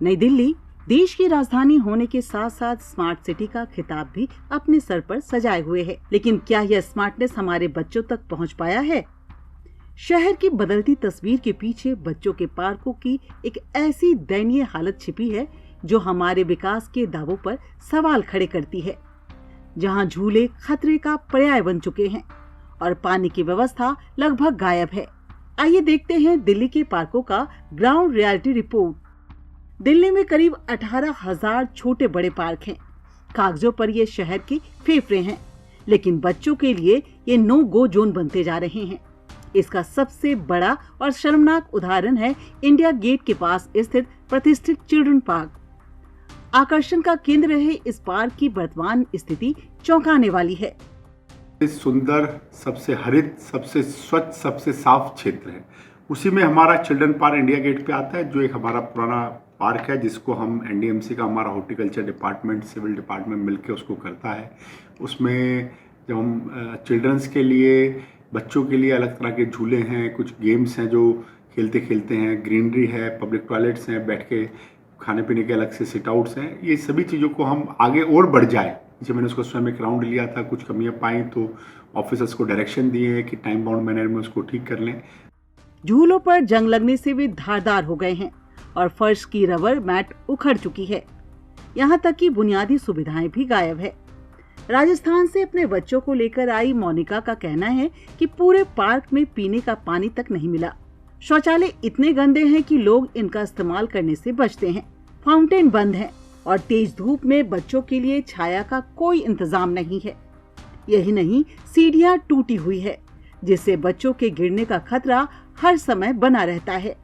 नई दिल्ली देश की राजधानी होने के साथ साथ स्मार्ट सिटी का खिताब भी अपने सर पर सजाए हुए है, लेकिन क्या यह स्मार्टनेस हमारे बच्चों तक पहुंच पाया है? शहर की बदलती तस्वीर के पीछे बच्चों के पार्कों की एक ऐसी दयनीय हालत छिपी है जो हमारे विकास के दावों पर सवाल खड़े करती है। जहां झूले खतरे का पर्याय बन चुके हैं और पानी की व्यवस्था लगभग गायब है। आइए देखते हैं दिल्ली के पार्कों का ग्राउंड रियलिटी रिपोर्ट। दिल्ली में करीब 18,000 छोटे बड़े पार्क हैं। कागजों पर ये शहर के फेफड़े हैं, लेकिन बच्चों के लिए ये नो गो जोन बनते जा रहे हैं। इसका सबसे बड़ा और शर्मनाक उदाहरण है इंडिया गेट के पास स्थित प्रतिष्ठित चिल्ड्रन पार्क। आकर्षण का केंद्र रहे इस पार्क की वर्तमान स्थिति चौंकाने वाली है। सुंदर, सबसे हरित, सबसे स्वच्छ, सबसे साफ क्षेत्र है। उसी में हमारा चिल्ड्रन पार्क इंडिया गेट पे आता है, जो एक हमारा पुराना पार्क है जिसको हम एनडीएमसी का हमारा हॉर्टिकल्चर डिपार्टमेंट, सिविल डिपार्टमेंट मिलकर उसको करता है। उसमें जब हम चिल्ड्रंस के लिए, बच्चों के लिए अलग तरह के झूले हैं, कुछ गेम्स हैं जो खेलते खेलते हैं, ग्रीनरी है, पब्लिक टॉयलेट्स हैं, बैठ के खाने पीने के अलग से सिट आउट्स हैं। ये सभी चीज़ों को हम आगे और बढ़ जाए, जैसे मैंने उसको स्वयं एक राउंड लिया था, कुछ कमियां पाई तो ऑफिसर्स को डायरेक्शन दिए कि टाइम बाउंड मैनर में उसको ठीक कर लें। झूलों पर जंग लगने से वे धारदार हो गए हैं और फर्श की रबर मैट उखड़ चुकी है। यहाँ तक कि बुनियादी सुविधाएं भी गायब है। राजस्थान से अपने बच्चों को लेकर आई मोनिका का कहना है कि पूरे पार्क में पीने का पानी तक नहीं मिला। शौचालय इतने गंदे हैं कि लोग इनका इस्तेमाल करने से बचते हैं। फाउंटेन बंद है और तेज धूप में बच्चों के लिए छाया का कोई इंतजाम नहीं है। यही नहीं, सीढ़ियां टूटी हुई है जिससे बच्चों के गिरने का खतरा हर समय बना रहता है।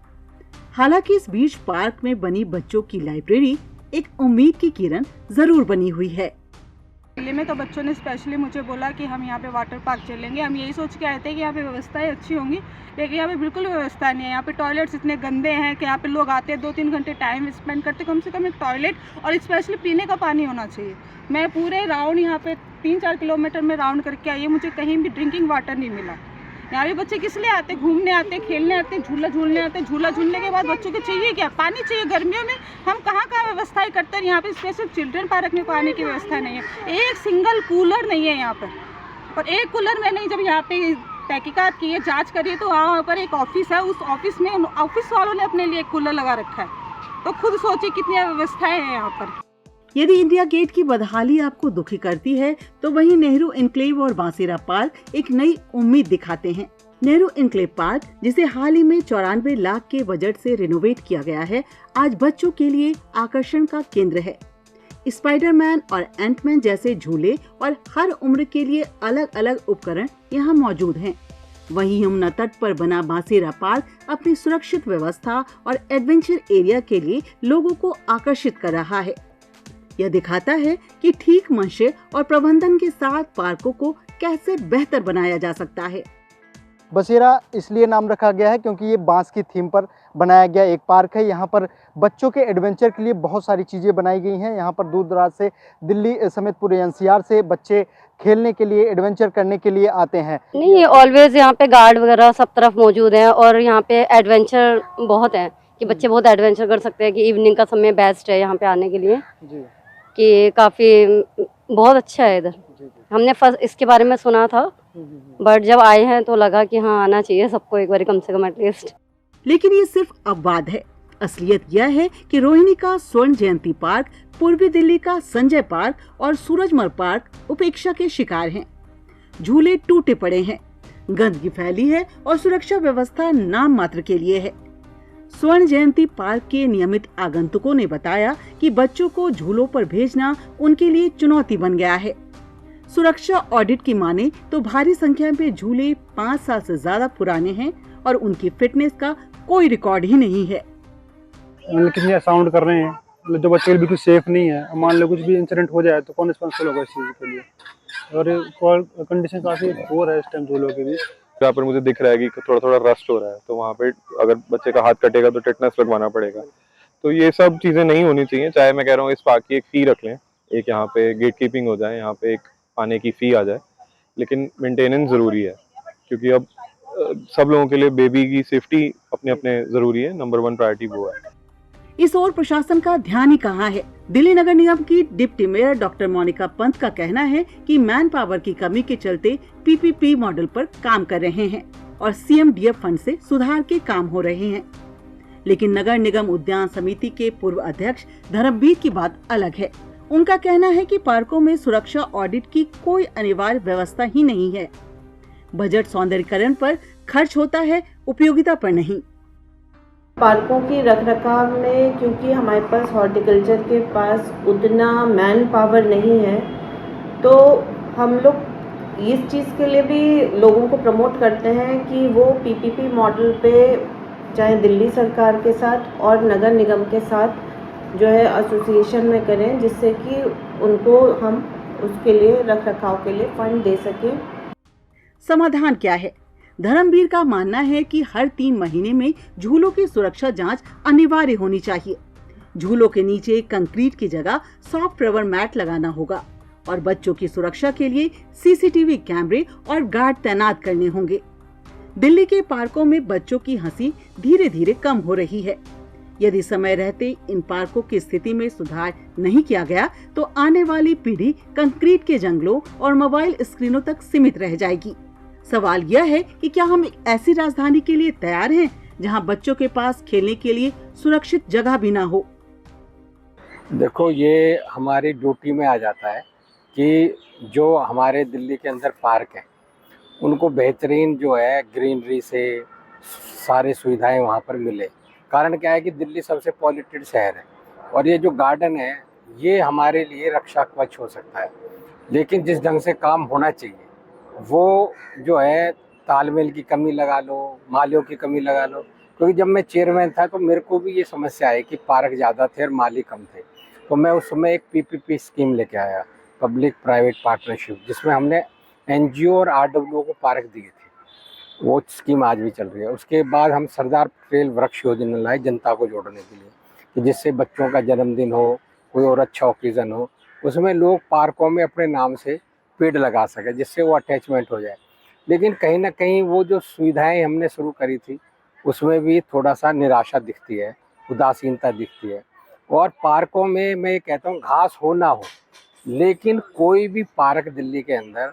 हालांकि इस बीच पार्क में बनी बच्चों की लाइब्रेरी एक उम्मीद की किरण जरूर बनी हुई है। दिल्ली में तो बच्चों ने स्पेशली मुझे बोला कि हम यहाँ पे वाटर पार्क चलेंगे। हम यही सोच के आए थे कि यहाँ पे व्यवस्थाएं अच्छी होंगी, लेकिन यहाँ पे बिल्कुल व्यवस्था नहीं है। यहाँ पे टॉयलेट्स इतने गंदे हैं कि यहाँ पे लोग आते हैं 2-3 घंटे टाइम स्पेंड करते। कम से कम एक टॉयलेट और स्पेशली पीने का पानी होना चाहिए। मैं पूरे राउंड यहाँ पे 3-4 किलोमीटर में राउंड करके आई, मुझे कहीं भी ड्रिंकिंग वाटर नहीं मिला। यहाँ पे बच्चे किस लिए आते? घूमने आते, खेलने आते, झूला झूलने आते। झूला झूलने के बाद बच्चों को चाहिए क्या? पानी चाहिए। गर्मियों में हम कहाँ व्यवस्थाएं करते हैं। यहाँ पे स्पेशल चिल्ड्रन पार्क में पानी की व्यवस्था नहीं है। एक सिंगल कूलर नहीं है यहाँ पर, और एक कूलर में नहीं। जब यहाँ पे तहकीकात की है, जाँच करिए, तो वहाँ पर एक ऑफिस है, उस ऑफिस में ऑफिस वालों ने अपने लिए एक कूलर लगा रखा है। तो खुद सोचिए कितनी व्यवस्थाएं हैं यहाँ पर। यदि इंडिया गेट की बदहाली आपको दुखी करती है, तो वहीं नेहरू एन्क्लेव और बांसीरा पार्क एक नई उम्मीद दिखाते हैं। नेहरू एन्क्लेव पार्क, जिसे हाल ही में 94 लाख के बजट से रिनोवेट किया गया है, आज बच्चों के लिए आकर्षण का केंद्र है। स्पाइडरमैन और एंटमैन जैसे झूले और हर उम्र के लिए अलग अलग उपकरण यहाँ मौजूद हैं। वहीं यमुना तट पर बना बांसीरा पार्क अपनी सुरक्षित व्यवस्था और एडवेंचर एरिया के लिए लोगों को आकर्षित कर रहा है। यह दिखाता है कि ठीक मंशे और प्रबंधन के साथ पार्कों को कैसे बेहतर बनाया जा सकता है। बसेरा इसलिए नाम रखा गया है क्योंकि ये बांस की थीम पर बनाया गया एक पार्क है। यहाँ पर बच्चों के एडवेंचर के लिए बहुत सारी चीज़ें बनाई गई हैं। यहाँ पर दूर दराज से, दिल्ली समेत पूरे एनसीआर से बच्चे खेलने के लिए, एडवेंचर करने के लिए आते हैं। नहीं, ऑलवेज यहाँ पे गार्ड वगैरह सब तरफ मौजूद हैं और यहाँ पे एडवेंचर बहुत है कि बच्चे बहुत एडवेंचर कर सकते हैं। कि इवनिंग का समय बेस्ट है यहाँ पे आने के लिए जी। कि काफ़ी बहुत अच्छा है इधर। हमने फर्स्ट इसके बारे में सुना था, बट जब आए हैं तो लगा कि हाँ, आना चाहिए सबको एक बार कम से कम एटलीस्ट। लेकिन ये सिर्फ अपवाद है। असलियत यह है कि रोहिणी का स्वर्ण जयंती पार्क, पूर्वी दिल्ली का संजय पार्क और सूरजमल पार्क उपेक्षा के शिकार हैं। झूले टूटे पड़े हैं, गंदगी फैली है और सुरक्षा व्यवस्था नाम मात्र के लिए है। स्वर्ण जयंती पार्क के नियमित आगंतुकों ने बताया कि बच्चों को झूलों पर भेजना उनके लिए चुनौती बन गया है। सुरक्षा ऑडिट की माने तो भारी संख्या में झूले 5 साल से ज्यादा पुराने हैं और उनकी फिटनेस का कोई रिकॉर्ड ही नहीं है। मतलब कितने साउंड कर रहे हैं, मतलब जो बच्चे के लिए बिल्कुल सेफ नहीं है। मान लो कुछ भी इंसिडेंट हो जाए तो कौन रिस्पॉन्सिबल होगा इस चीज़ के लिए। और कंडीशन काफ़ी पोर है इस टाइम झूलों की भी। यहाँ पर मुझे दिख रहा है कि थोड़ा थोड़ा रस्ट हो रहा है, तो वहाँ पे अगर बच्चे का हाथ कटेगा तो टेटनस लगवाना पड़ेगा। तो ये सब चीज़ें नहीं होनी चाहिए। चाहे मैं कह रहा हूँ इस पार्क की एक फ़ी रख लें, एक यहाँ पे गेट कीपिंग हो जाए, यहाँ पे एक आने की फ़ी आ जाए, लेकिन मेंटेनेंस ज़रूरी है क्योंकि अब सब लोगों के लिए बेबी की सेफ्टी अपने अपने ज़रूरी है। नंबर 1 प्रायोरिटी वो है। इस ओर प्रशासन का ध्यान ही कहाँ है। दिल्ली नगर निगम की deputy mayor doctor Monika Pant का कहना है कि मैन पावर की कमी के चलते पीपीपी मॉडल पर काम कर रहे हैं और सीएमडीएफ फंड से सुधार के काम हो रहे हैं। लेकिन नगर निगम उद्यान समिति के पूर्व अध्यक्ष धर्मवीर की बात अलग है। उनका कहना है कि पार्कों में सुरक्षा ऑडिट की कोई अनिवार्य व्यवस्था ही नहीं है। बजट सौंदर्यीकरण पर खर्च होता है, उपयोगिता पर नहीं। पार्कों की रखरखाव में क्योंकि हमारे पास हॉर्टिकल्चर के पास उतना मैन पावर नहीं है, तो हम लोग इस चीज़ के लिए भी लोगों को प्रमोट करते हैं कि वो पीपीपी मॉडल पे चाहे दिल्ली सरकार के साथ और नगर निगम के साथ जो है एसोसिएशन में करें, जिससे कि उनको हम उसके लिए रखरखाव के लिए फंड दे सकें। समाधान क्या है? धर्मवीर का मानना है कि हर 3 महीने में झूलों की सुरक्षा जांच अनिवार्य होनी चाहिए। झूलों के नीचे कंक्रीट की जगह सॉफ्ट रबर मैट लगाना होगा और बच्चों की सुरक्षा के लिए सीसीटीवी कैमरे और गार्ड तैनात करने होंगे। दिल्ली के पार्कों में बच्चों की हंसी धीरे धीरे कम हो रही है। यदि समय रहते इन पार्कों की स्थिति में सुधार नहीं किया गया तो आने वाली पीढ़ी कंक्रीट के जंगलों और मोबाइल स्क्रीनों तक सीमित रह जाएगी। सवाल यह है कि क्या हम एक ऐसी राजधानी के लिए तैयार हैं जहां बच्चों के पास खेलने के लिए सुरक्षित जगह भी ना हो? देखो, ये हमारी ड्यूटी में आ जाता है कि जो हमारे दिल्ली के अंदर पार्क हैं उनको बेहतरीन जो है ग्रीनरी से सारी सुविधाएं वहाँ पर मिले। कारण क्या है कि दिल्ली सबसे पॉल्यूटेड शहर है और ये जो गार्डन है ये हमारे लिए रक्षा कवच हो सकता है। लेकिन जिस ढंग से काम होना चाहिए वो जो है तालमेल की कमी लगा लो, मालियों की कमी लगा लो। क्योंकि जब मैं चेयरमैन था तो मेरे को भी ये समस्या है कि पार्क ज़्यादा थे और माली कम थे, तो मैं उस समय एक पीपीपी स्कीम लेके आया, पब्लिक प्राइवेट पार्टनरशिप, जिसमें हमने एनजीओ और आरडब्ल्यू को पार्क दिए थे। वो स्कीम आज भी चल रही है। उसके बाद हम सरदार पटेल वृक्ष योजना लाए जनता को जोड़ने के लिए, कि जिससे बच्चों का जन्मदिन हो, कोई और अच्छा ओकेज़न हो, उसमें लोग पार्कों में अपने नाम से पेड़ लगा सके, जिससे वो अटैचमेंट हो जाए। लेकिन कहीं ना कहीं वो जो सुविधाएं हमने शुरू करी थी उसमें भी थोड़ा सा निराशा दिखती है, उदासीनता दिखती है। और पार्कों में मैं कहता हूँ घास हो ना हो, लेकिन कोई भी पार्क दिल्ली के अंदर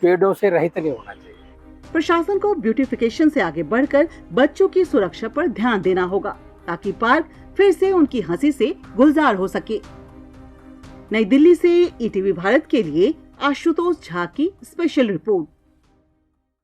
पेड़ों से रहित नहीं होना चाहिए। प्रशासन को ब्यूटिफिकेशन से आगे बढ़कर बच्चों की सुरक्षा पर ध्यान देना होगा ताकि पार्क फिर से उनकी हंसी से गुलजार हो सके। नई दिल्ली से ईटीवी भारत के लिए आशुतोष झा की स्पेशल रिपोर्ट।